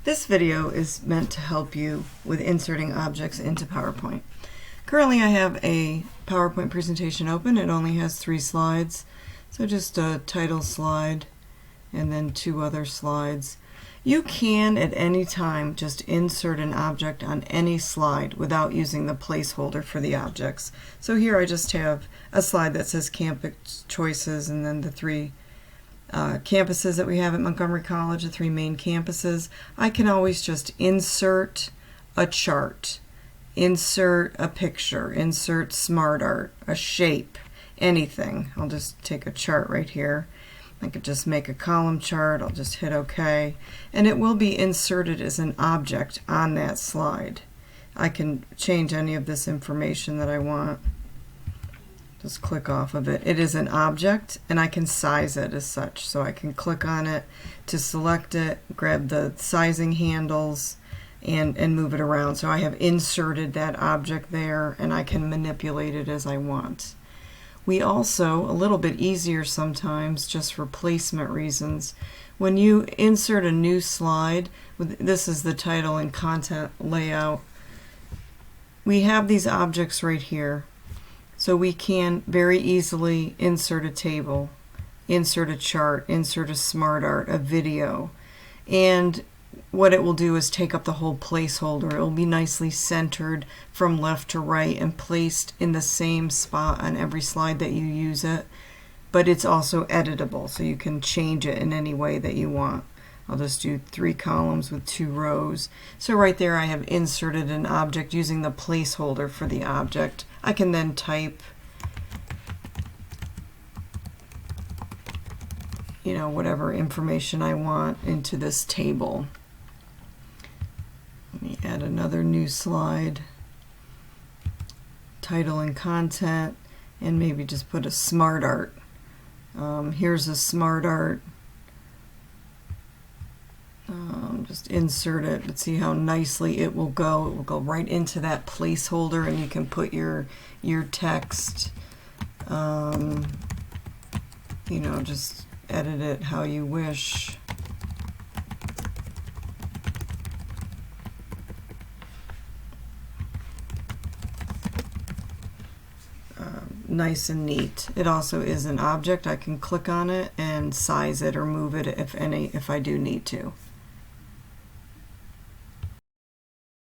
This video is meant to help you with inserting objects into PowerPoint. Currently I have a PowerPoint presentation open. It only has 3 slides, so just a title slide and then 2 other slides. You can at any time just insert an object on any slide without using the placeholder for the objects. So here I just have a slide that says campus choices and then the 3 campuses that we have at Montgomery College, the 3 main campuses. I can always just insert a chart, insert a picture, insert smart art, a shape, anything. I'll just take a chart right here. I could just make a column chart. I'll just hit OK, and it will be inserted as an object on that slide. I can change any of this information that I want. Just click off of it. It is an object, and I can size it as such. So I can click on it to select it, grab the sizing handles, and move it around. So I have inserted that object there, and I can manipulate it as I want. We also, a little bit easier sometimes, just for placement reasons, when you insert a new slide, this is the title and content layout, we have these objects right here. So we can very easily insert a table, insert a chart, insert a smart art, a video. And what it will do is take up the whole placeholder. It will be nicely centered from left to right and placed in the same spot on every slide that you use it. But it's also editable, so you can change it in any way that you want. I'll just do 3 columns with 2 rows. So right there I have inserted an object using the placeholder for the object. I can then type, whatever information I want into this table. Let me add another new slide, title and content, and maybe just put a smart art. Here's a smart art. Just insert it, but see how nicely it will go. It will go right into that placeholder, and you can put your text, just edit it how you wish. Nice and neat. It also is an object. I can click on it and size it or move it if I do need to.